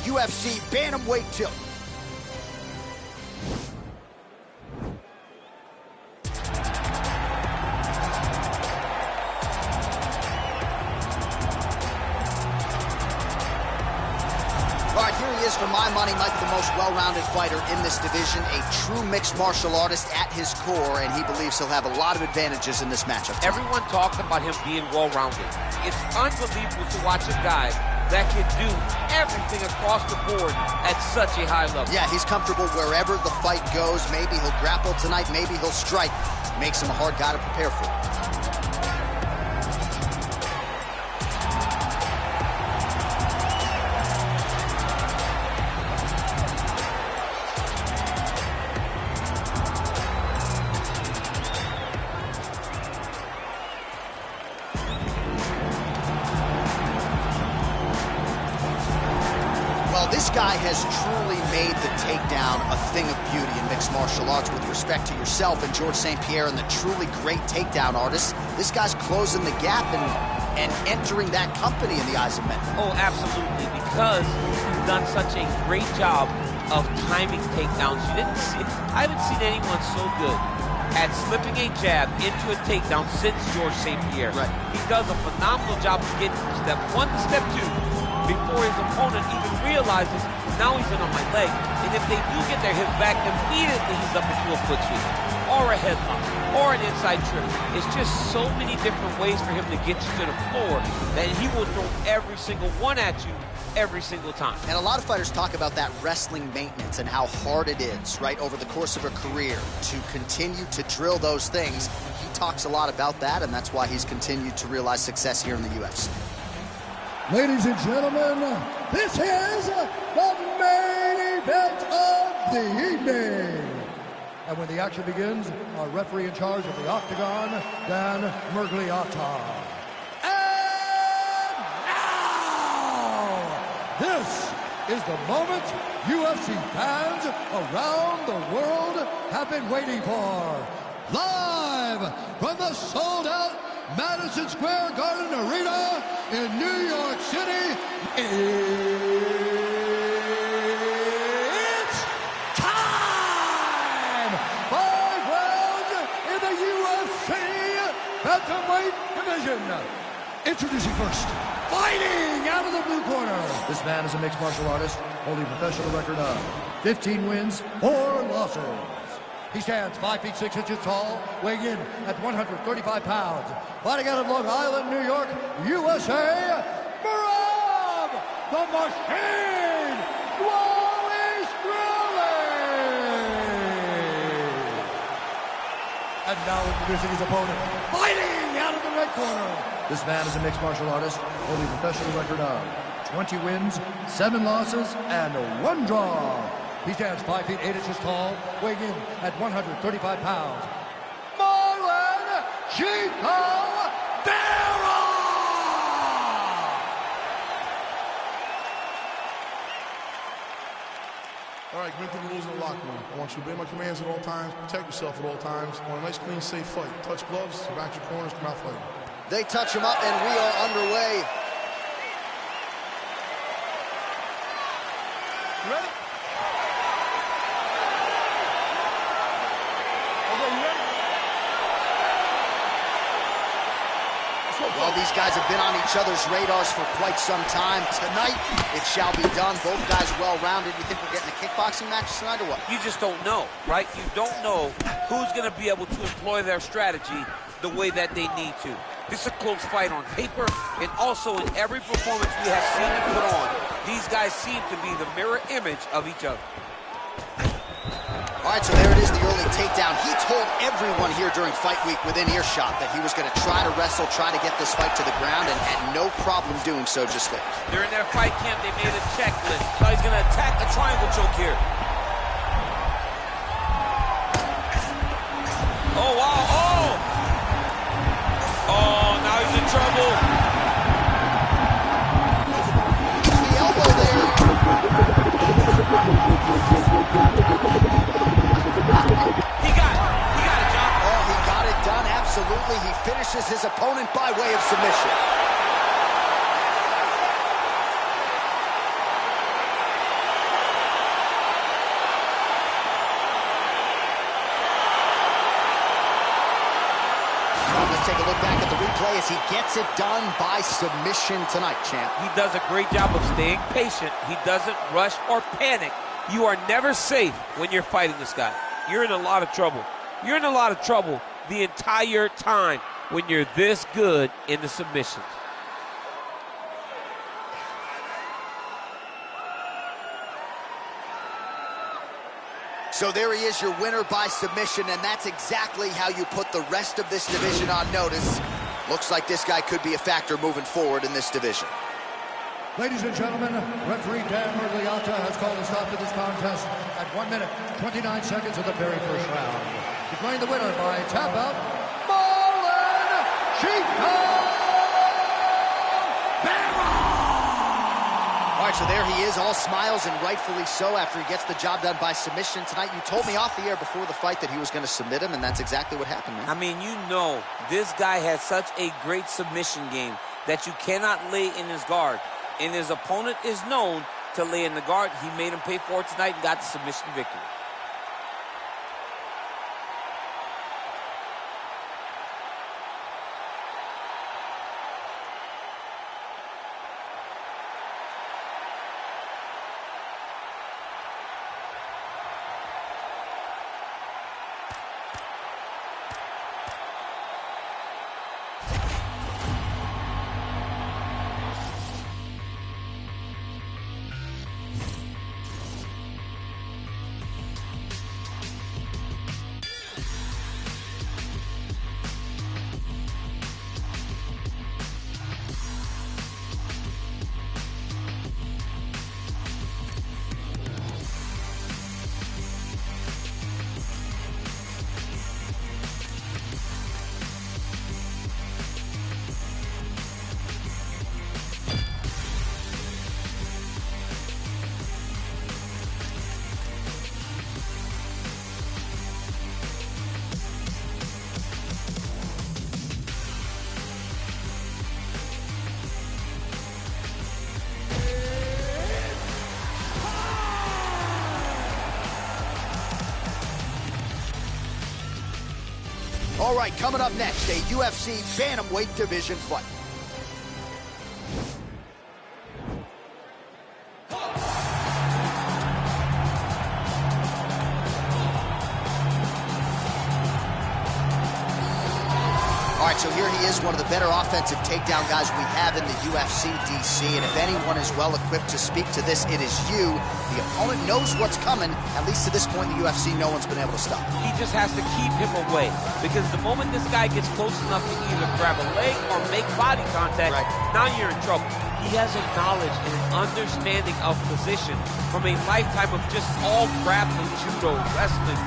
UFC Bantamweight tilt. All right, here he is, for my money, Mike, the most well-rounded fighter in this division, a true mixed martial artist at his core, and he believes he'll have a lot of advantages in this matchup. Everyone talks about him being well-rounded. It's unbelievable to watch a guy that can do everything across the board at such a high level. Yeah, he's comfortable wherever the fight goes. Maybe he'll grapple tonight, maybe he'll strike. Makes him a hard guy to prepare for. This guy has truly made the takedown a thing of beauty in mixed martial arts. With respect to yourself and George St. Pierre and the truly great takedown artists, this guy's closing the gap and entering that company in the eyes of men. Oh, absolutely, because he's done such a great job of timing takedowns. I haven't seen anyone so good at slipping a jab into a takedown since George St. Pierre. Right. He does a phenomenal job of getting from step 1 to step 2 before his opponent even realizes now he's in on my leg. And if they do get their hip back, immediately he's up into a foot sweep, or a headlock, or an inside trip. It's just so many different ways for him to get you to the floor that he will throw every single one at you every single time. And a lot of fighters talk about that wrestling maintenance and how hard it is, right, over the course of a career to continue to drill those things. He talks a lot about that, and that's why he's continued to realize success here in the UFC. Ladies and gentlemen, this is the main event of the evening. And when the action begins, our referee in charge of the Octagon, Dan Mergliata. And now, this is the moment UFC fans around the world have been waiting for. Live from the sold-out Madison Square Garden Arena in New York City, it's time! 5 rounds in the UFC Bantamweight division. Introducing first, fighting out of the blue corner. This man is a mixed martial artist, holding a professional record of 15 wins, 4 losses. He stands 5 feet 6 inches tall, weighing in at 135 pounds. Fighting out of Long Island, New York, USA, Merab the Machine Wallace Grilling. And now introducing his opponent, fighting out of the red corner. This man is a mixed martial artist, holding a professional record of 20 wins, 7 losses, and 1 draw. He stands 5 feet 8 inches tall, weighing in at 135 pounds. Marlon Chico Vera! All right, commit to the rules in the locker room. I want you to obey my commands at all times, protect yourself at all times. I want a nice, clean, safe fight. Touch gloves, back your corners, come out fighting. They touch him up, and we are underway. You ready? Well, these guys have been on each other's radars for quite some time. Tonight, it shall be done. Both guys well-rounded. You think we're getting a kickboxing match tonight or what? You just don't know, right? You don't know who's going to be able to employ their strategy the way that they need to. This is a close fight on paper, and also in every performance we have seen them put on, these guys seem to be the mirror image of each other. All right, so there it is, the early takedown. He told everyone here during fight week within earshot that he was going to try to wrestle, try to get this fight to the ground, and had no problem doing so just there. During their fight camp, they made a checklist. So he's going to attack a triangle choke here. Oh, wow. Oh! Oh, now he's in trouble. The elbow there. He got it, John. Oh, he got it done, absolutely. He finishes his opponent by way of submission. play as he gets it done by submission tonight, champ. He does a great job of staying patient. He doesn't rush or panic. You are never safe when you're fighting this guy. You're in a lot of trouble. You're in a lot of trouble the entire time when you're this good in the submissions. So there he is, your winner by submission, and that's exactly how you put the rest of this division on notice. Looks like this guy could be a factor moving forward in this division. Ladies and gentlemen, referee Dan Mergliata has called a stop to this contest at 1 minute, 29 seconds of the very first round. Declaring the winner by tap out, Marlon Chico! All right, so there he is, all smiles, and rightfully so after he gets the job done by submission tonight. You told me off the air before the fight that he was going to submit him, and that's exactly what happened, man. I mean, you know, this guy has such a great submission game that you cannot lay in his guard. And his opponent is known to lay in the guard. He made him pay for it tonight and got the submission victory. All right, coming up next, a UFC bantamweight division fight. All right, so here he is, one of the better offensive takedown guys we have in the UFC, DC. And if anyone is well-equipped to speak to this, it is you. The opponent knows what's coming. At least to this point in the UFC, no one's been able to stop him. He just has to keep him away, because the moment this guy gets close enough to either grab a leg or make body contact, now you're in trouble. He has a knowledge and an understanding of position from a lifetime of just all grappling, judo, wrestling,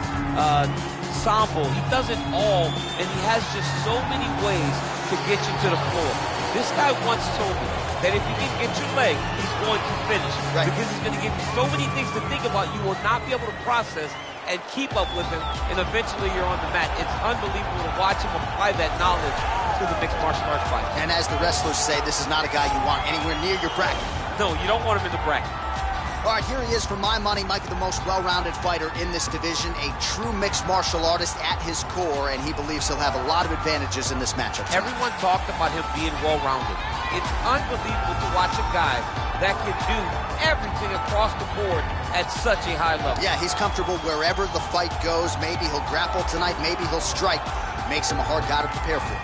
sambo. He does it all, and he has just so many ways to get you to the floor. This guy once told me that if you can get your leg, he's going to finish. Because he's going to give you so many things to think about, you will not be able to process and keep up with him, and eventually you're on the mat. It's unbelievable to watch him apply that knowledge to the mixed martial arts fight. And as the wrestlers say, this is not a guy you want anywhere near your bracket. No, you don't want him in the bracket. All right, here he is, for my money, Mike, the most well-rounded fighter in this division, a true mixed martial artist at his core, and he believes he'll have a lot of advantages in this matchup tonight. Everyone talked about him being well-rounded. It's unbelievable to watch a guy that can do everything across the board at such a high level. Yeah, he's comfortable wherever the fight goes. Maybe he'll grapple tonight, maybe he'll strike. Makes him a hard guy to prepare for.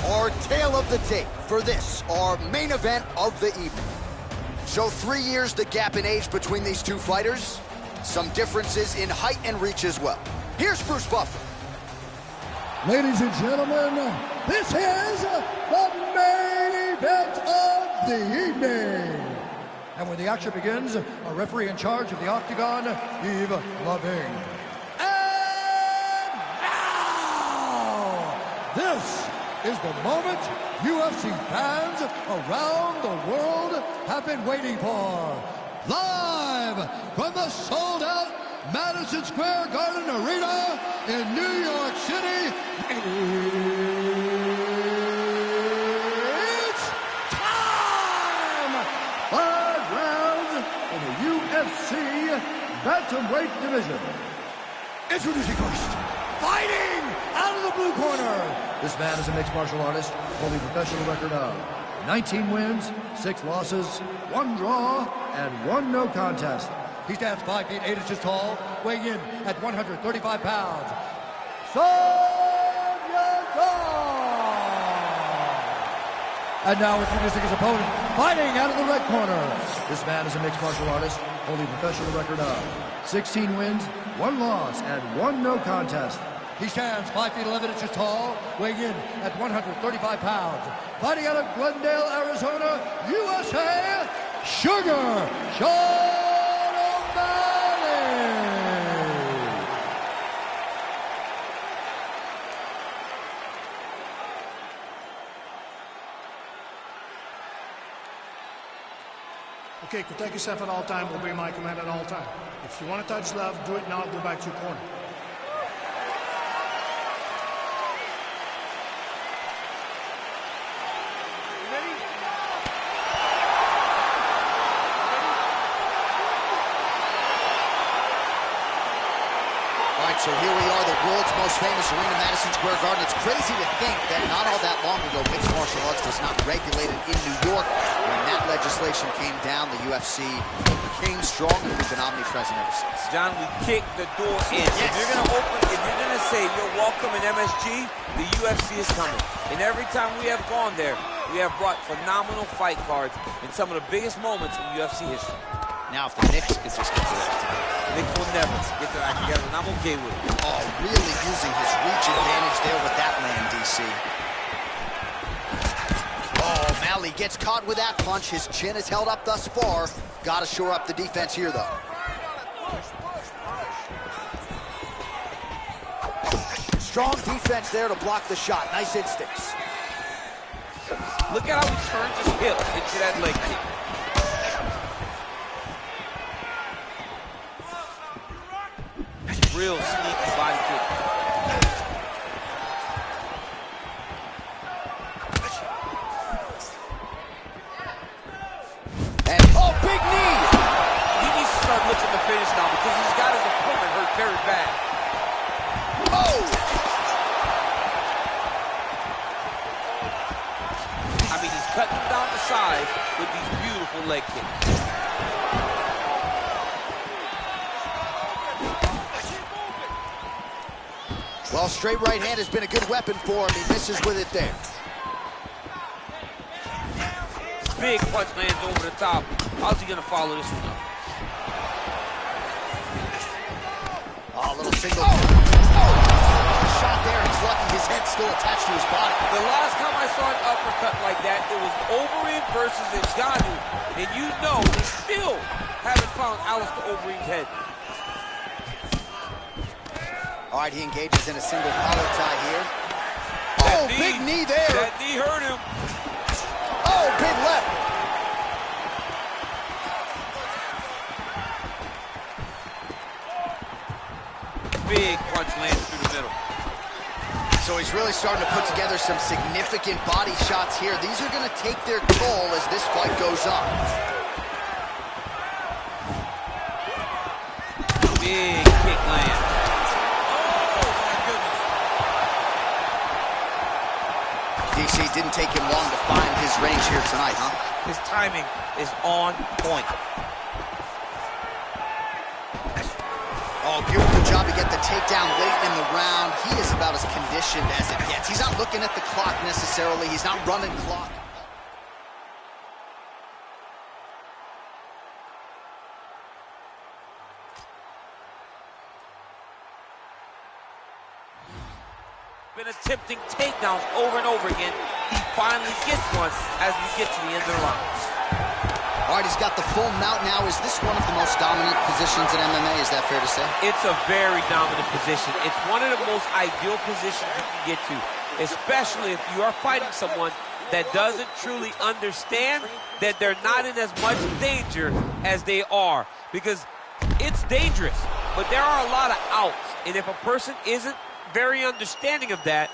Our tale of the tape for this, our main event of the evening. So 3 years the gap in age between these two fighters. Some differences in height and reach as well. Here's Bruce Buffer. Ladies and gentlemen, this is the main event of the evening. And when the action begins, a referee in charge of the Octagon, Yves Loving. And now, this is the moment UFC fans around the world have been waiting for. live from the sold-out Madison Square Garden Arena in New York City. It's time! 5 rounds in the UFC bantamweight division. Introducing first, fighting out of the blue corner. This man is a mixed martial artist, holding a professional record of 19 wins, 6 losses, 1 draw, and 1 no contest. He stands 5 feet 8 inches tall, weighing in at 135 pounds. And now introducing his opponent, fighting out of the red corner. This man is a mixed martial artist, holding a professional record of 16 wins, 1 loss, and 1 no contest. He stands 5 feet 11 inches tall, weighing in at 135 pounds. Fighting out of Glendale, Arizona, USA, Sugar Sean O'Malley. Okay, protect yourself at all time. Obey my command at all time. If you want to touch left, do it now. Go back to your corner. So here we are, the world's most famous arena, Madison Square Garden. It's crazy to think that not all that long ago, mixed martial arts was not regulated in New York. When that legislation came down, the UFC became strong, and we've been omnipresent ever since. John, we kicked the door in. Yes. If you're gonna say you're welcome in MSG, the UFC is coming. And every time we have gone there, we have brought phenomenal fight cards in some of the biggest moments in UFC history. Now, if the Knicks could just get to that. Knicks will never get to that together, and I'm okay with it. Oh, really using his reach advantage there with that land, DC. Oh, O'Malley gets caught with that punch. His chin is held up thus far. Got to shore up the defense here, though. Strong defense there to block the shot. Nice instincts. Look at how he turns his hip into that leg kick. Real sneaky body kick. And, oh, big knee! He needs to start looking to finish now because he's got his opponent hurt very bad. Oh! I mean, he's cutting him down the side with these beautiful leg kicks. Well, straight right hand has been a good weapon for him. He misses with it there. Big punch lands over the top. How's he gonna follow this one up? Oh, a little single. Shot there. He's lucky his head's still attached to his body. The last time I saw an uppercut like that, it was Overeem versus Ngannou. And you know, they still haven't found Alistair Overeem's head. All right, he engages in a single collar tie here. Oh, big knee there. That knee hurt him. Oh, big left. Big punch lands through the middle. So he's really starting to put together some significant body shots here. These are going to take their toll as this fight goes on. Big kick land. DC, didn't take him long to find his range here tonight, huh? His timing is on point. Oh, beautiful job to get the takedown late in the round. He is about as conditioned as it gets. He's not looking at the clock necessarily. He's not running clock. Been attempting takedowns over and over again. He finally gets one as we get to the end of the round. All right, he's got the full mount now. Is this one of the most dominant positions in MMA? Is that fair to say? It's a very dominant position. It's one of the most ideal positions you can get to, especially if you are fighting someone that doesn't truly understand that they're not in as much danger as they are. Because it's dangerous, but there are a lot of outs. And if a person isn't very understanding of that,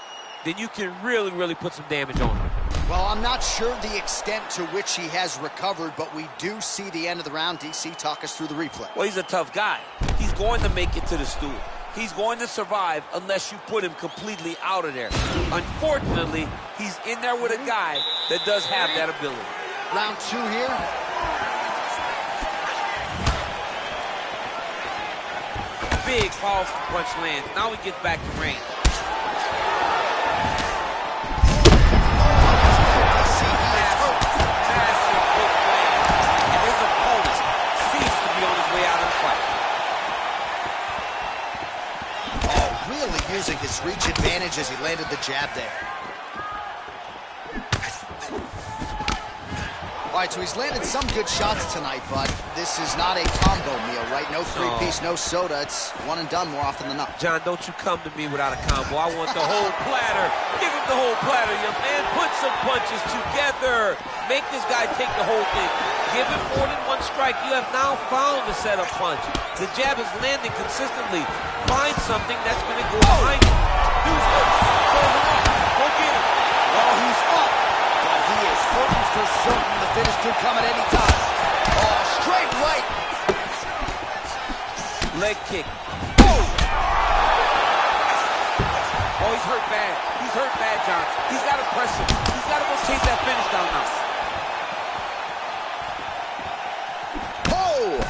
then you can really, really put some damage on them. Well, I'm not sure the extent to which he has recovered, but we do see the end of the round. DC, talk us through the replay. Well, he's a tough guy. He's going to make it to the stool. He's going to survive unless you put him completely out of there. Unfortunately, he's in there with a guy that does have that ability. Round 2 here. Big, powerful punch lands. Now he gets back to range. Massive hook land. And his opponent seems to be on his way out of the fight. Oh, really using his reach advantage as he landed the jab there. All right, so he's landed some good shots tonight, but this is not a combo meal, right? No three-piece, no soda. It's one and done more often than not. John, don't you come to me without a combo. I want the whole platter. Give him the whole platter, young man. Put some punches together. Make this guy take the whole thing. Give him more than one strike. You have now found the setup punch. The jab is landing consistently. Find something that's going to go behind you. Use hooks. Close him up. Go get him. Well, he's up. He is certain for certain the finish could come at any time. Oh, straight right. Leg kick. Oh! Oh, he's hurt bad. He's hurt bad, John. He's got to press him. He's got to go chase that finish down now. Oh!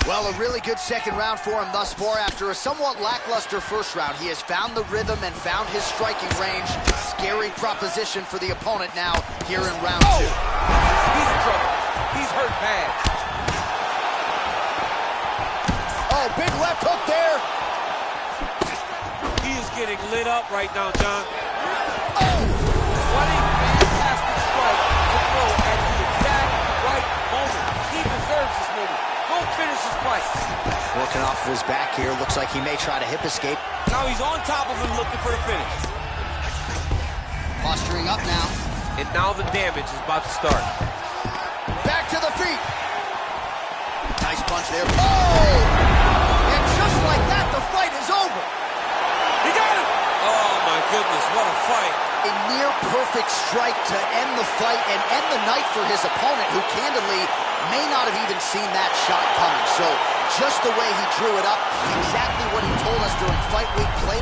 Well, a really good second round for him thus far. After a somewhat lackluster first round, he has found the rhythm and found his striking range. Scary proposition for the opponent now here in round 2. He's in trouble. He's hurt bad. Oh, big left hook there. He is getting lit up right now, John. Oh! What a fantastic strike to throw at the exact right moment. He deserves this moment. Don't finish his fight. Working off of his back here. Looks like he may try to hip escape. Now he's on top of him looking for the finish. Posturing up now. And now the damage is about to start. Back to the feet. Nice punch there. Oh! And just like that, the fight is over. He got him! Oh, my goodness, what a fight. A near-perfect strike to end the fight and end the night for his opponent, who candidly may not have even seen that shot coming. So just the way he drew it up, exactly what he told us during fight week, play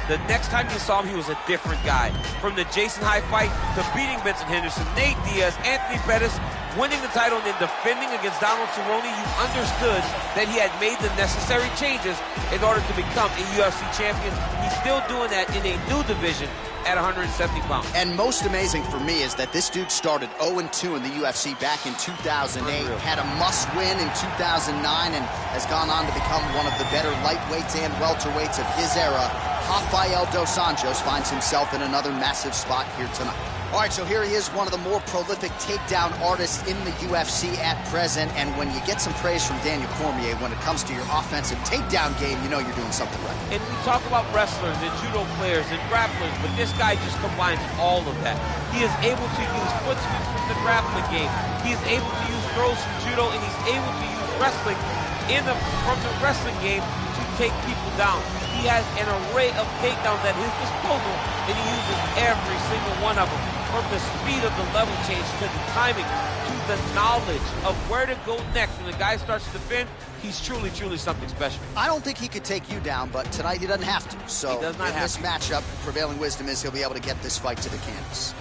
The next time you saw him, he was a different guy. From the Jason High fight to beating Benson Henderson, Nate Diaz, Anthony Pettis, winning the title and then defending against Donald Cerrone, you understood that he had made the necessary changes in order to become a UFC champion. He's still doing that in a new division at 170 pounds. And most amazing for me is that this dude started 0-2 in the UFC back in 2008, had a must-win in 2009, and has gone on to become one of the better lightweights and welterweights of his era. Rafael dos Anjos finds himself in another massive spot here tonight. All right, so here he is, one of the more prolific takedown artists in the UFC at present. And when you get some praise from Daniel Cormier when it comes to your offensive takedown game, you know you're doing something right. And we talk about wrestlers and judo players and grapplers, but this guy just combines all of that. He is able to use foot sweeps from the grappling game. He is able to use throws from judo, and he's able to use wrestling from the wrestling game to take people down. He has an array of takedowns at his disposal, and he uses every single one of them. From the speed of the level change to the timing to the knowledge of where to go next. When the guy starts to defend, he's truly, truly something special. I don't think he could take you down, but tonight he doesn't have to. So he does not in have this to. matchup, prevailing wisdom is he'll be able to get this fight to the canvas.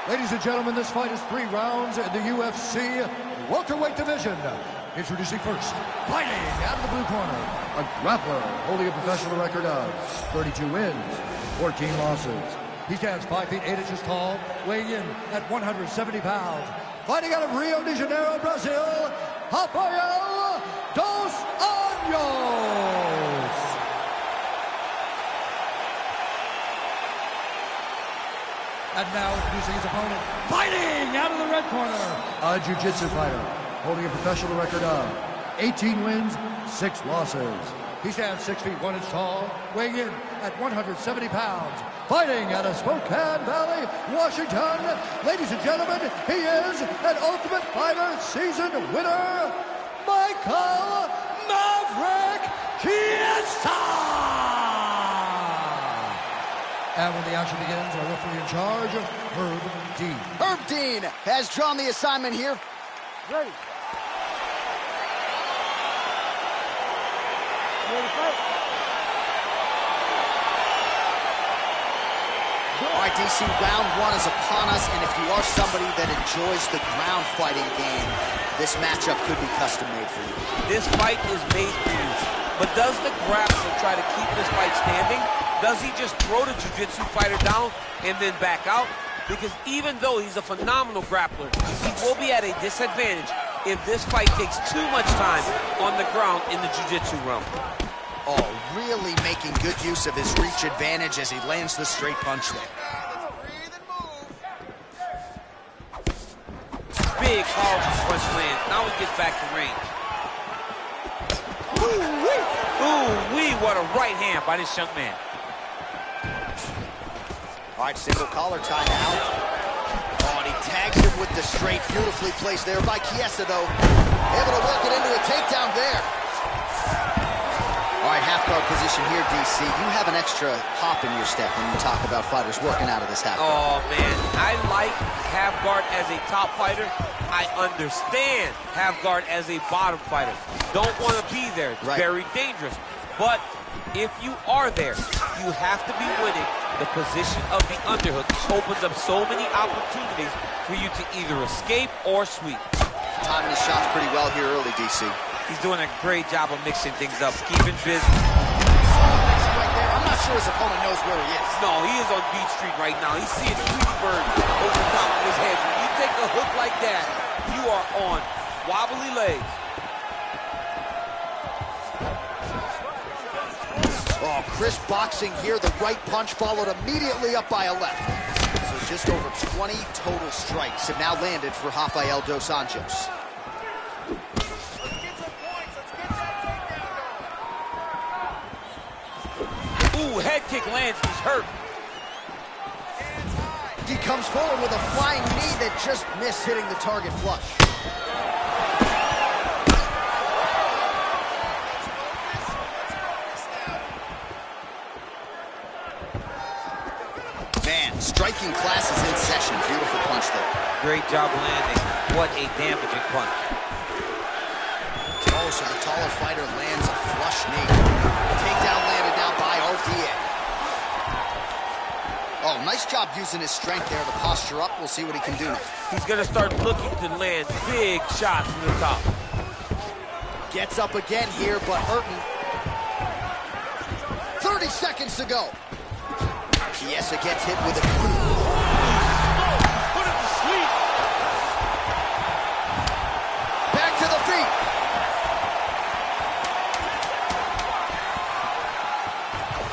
Ladies and gentlemen, this fight is 3 rounds in the UFC welterweight division. Introducing first, fighting out of the blue corner, a grappler holding a professional record of 32 wins, 14 losses. He stands 5 feet 8 inches tall, weighing in at 170 pounds. Fighting out of Rio de Janeiro, Brazil, Rafael dos Anjos. And now introducing his opponent, fighting out of the red corner, a jiu-jitsu fighter, holding a professional record of 18 wins, 6 losses. He stands 6 feet 1 inch tall, weighing in at 170 pounds. Fighting out of Spokane Valley, Washington. Ladies and gentlemen, he is an Ultimate Fighter season winner, Michael Maverick Chiesa! And when the action begins, our referee in charge, Herb Dean. Herb Dean has drawn the assignment here. Ready. Ready to fight? All right, DC, round 1 is upon us, and if you are somebody that enjoys the ground fighting game, this matchup could be custom made for you. This fight is made for you. But does the grappler try to keep this fight standing? Does he just throw the jiu-jitsu fighter down and then back out? Because even though he's a phenomenal grappler, he will be at a disadvantage if this fight takes too much time on the ground in the jiu-jitsu realm. Oh, really making good use of his reach advantage as he lands the straight punch there. Big, powerful punch lands. Now he gets back to range. Ooh-wee, what a right hand by this young man. All right, single collar tie now. Oh, and he tags him with the straight. Beautifully placed there by Chiesa, though. Able to work it into a takedown there. All right, half guard position here, DC. You have an extra hop in your step when you talk about fighters working out of this half guard. Oh, man, I like half guard as a top fighter. I understand half guard as a bottom fighter. Don't want to be there. It's very dangerous. But if you are there, you have to be winning the position of the underhook. This opens up so many opportunities for you to either escape or sweep. Timing his shots pretty well here early, DC. He's doing a great job of mixing things up, keeping busy. Right there. I'm not sure his opponent knows where he is. No, he is on Beat Street right now. He's seeing Tweety Bird over the top of his head. When you take a hook like that, you are on wobbly legs. Oh, crisp boxing here. The right punch followed immediately up by a left. So just over 20 total strikes have now landed for Rafael dos Anjos. Ooh, head kick lands. He's hurt. He comes forward with a flying knee that just missed hitting the target flush. Man, striking class is in session. Beautiful punch there. Great job landing. What a damaging punch. Oh, so the taller fighter lands a flush knee. Takedown landed now by Well, nice job using his strength there to posture up. We'll see what he can do now. He's gonna start looking to land big shots from the top. Gets up again here, but hurting. 30 seconds to go. Chiesa gets hit with a... Put him to sleep. Back to the feet.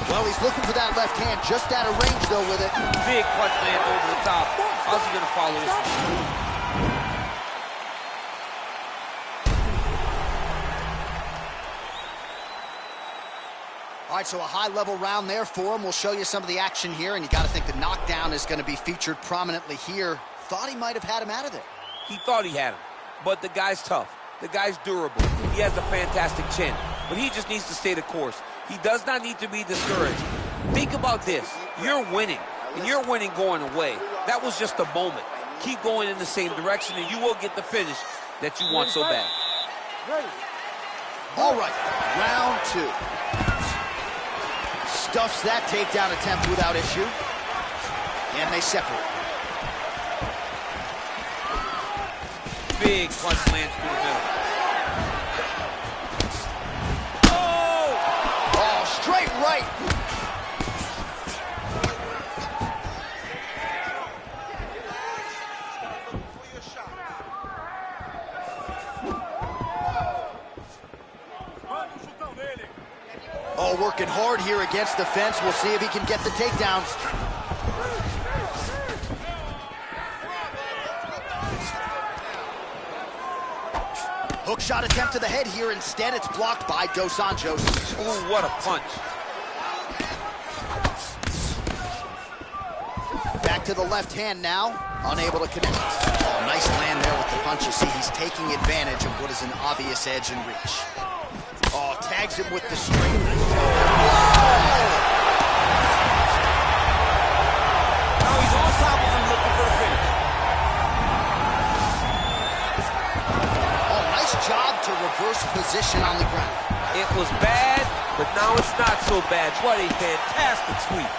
Well, he's looking for that left hand, just out of range, though, with it. Big punch land over the top. How's he gonna follow this one? All right, so a high-level round there for him. We'll show you some of the action here, and you got to think the knockdown is going to be featured prominently here. Thought he might have had him out of there. He thought he had him, but the guy's tough. The guy's durable. He has a fantastic chin, but he just needs to stay the course. He does not need to be discouraged. Think about this. You're winning, and you're winning going away. That was just a moment. Keep going in the same direction, and you will get the finish that you want so bad. All right, round two. Stuffs that takedown attempt without issue. And they separate. Big punch lands through the middle. Oh, straight right. Oh, working hard here against the fence. We'll see if he can get the takedowns. Hook shot attempt to the head here. Instead, it's blocked by Dos Anjos. Ooh, what a punch. Back to the left hand now. Unable to connect. Oh, nice land there with the punch. You see, he's taking advantage of what is an obvious edge and reach. Oh, tags him with the straight. Now he's on top of him looking for a finish. Oh, nice job to reverse position on the ground. It was bad, but now it's not so bad. What a fantastic sweep.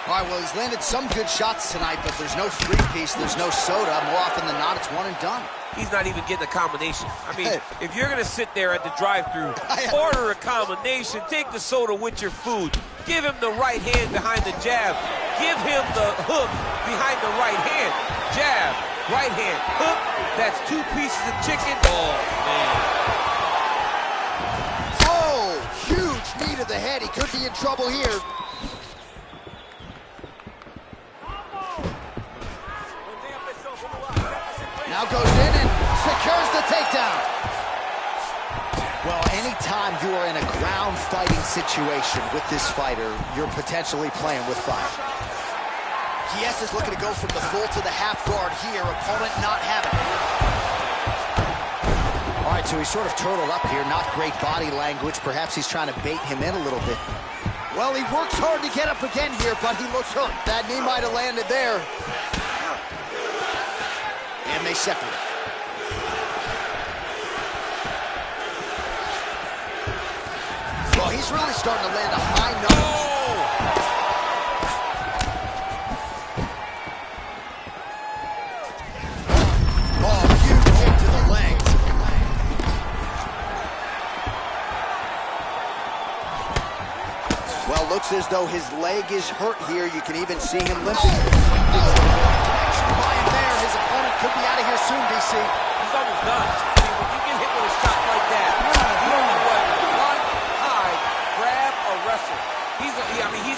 All right, well, he's landed some good shots tonight, but there's no three-piece, there's no soda. More often than not, it's one and done. He's not even getting a combination. I mean, if you're going to sit there at the drive-thru, order a combination, take the soda with your food, give him the right hand behind the jab, give him the hook behind the right hand, jab, right hand, hook, that's 2 pieces of chicken. Oh, man. Oh, huge knee to the head. He could be in trouble here. Now goes in and secures the takedown. Well, anytime you are in a ground fighting situation with this fighter, you're potentially playing with fire. Chiesa's looking to go from the full to the half guard here. Opponent not having it. All right, so he's sort of turtled up here. Not great body language. Perhaps he's trying to bait him in a little bit. Well, he works hard to get up again here, but he looks hurt. That knee might have landed there. And they separate. Well, he's really starting to land a high number. Oh, huge hit to the legs. Well, looks as though his leg is hurt here. You can even see him limping. His opponent could be out of here soon, DC. He's almost done. I mean, when you get hit with a shot like that, you don't know whether to run, hide, grab, or wrestle. He's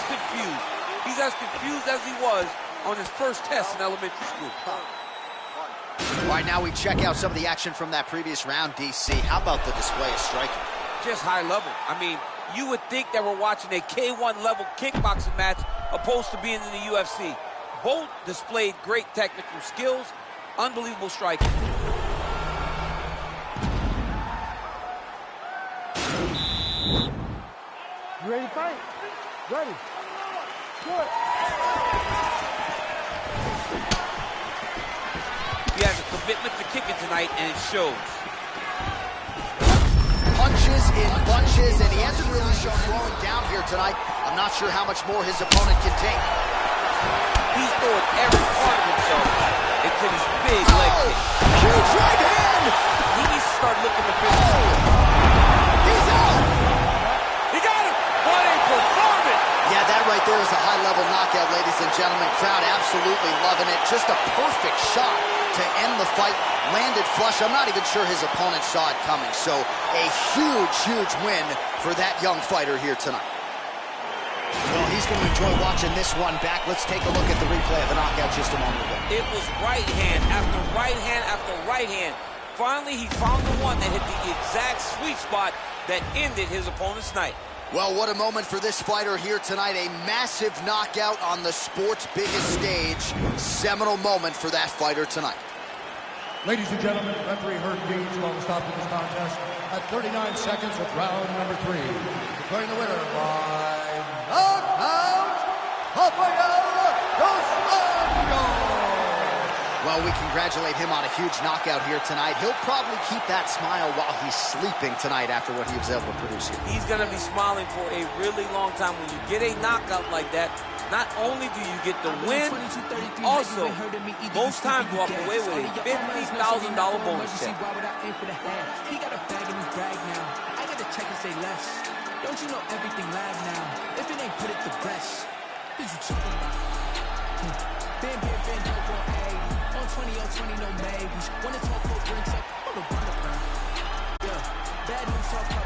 confused. He's as confused as he was on his first test in elementary school. All right, now we check out some of the action from that previous round, DC. How about the display of striking? Just high level. I mean, you would think that we're watching a K1 level kickboxing match opposed to being in the UFC. Both displayed great technical skills, unbelievable striking. You ready to fight? Ready. Good. He has a commitment to kicking tonight, and it shows. Punches in bunches, and he hasn't really shown slowing down here tonight. I'm not sure how much more his opponent can take. He's throwing every part of himself into this big leg kick. Huge right hand! He needs to start looking to finish it. He's out! He got him! What a performance! Yeah, that right there is a high-level knockout, ladies and gentlemen. Crowd absolutely loving it. Just a perfect shot to end the fight. Landed flush. I'm not even sure his opponent saw it coming. So a huge, huge win for that young fighter here tonight. Well, he's going to enjoy watching this one back. Let's take a look at the replay of the knockout just a moment ago. It was right hand after right hand after right hand. Finally, he found the one that hit the exact sweet spot that ended his opponent's night. Well, what a moment for this fighter here tonight. A massive knockout on the sport's biggest stage. Seminal moment for that fighter tonight. Ladies and gentlemen, referee Herb Dean called the stop to this contest at 39 seconds of round number 3. Declaring the winner by knockout, Rafael Dos Anjos. Well, we congratulate him on a huge knockout here tonight. He'll probably keep that smile while he's sleeping tonight after what he was able to produce here. He's going to be smiling for a really long time. When you get a knockout like that, not only do you get the win, also, most times walk away with a $50,000 bonus check. He got a bag in his bag now. I got to check and say less. Don't you know everything live now? If it ain't put it to rest, what you talking about? Been here, been there, on A. On 20, on 20, no maybes. Wanna talk, go drinks up, hold a run around. Yeah, bad news talk about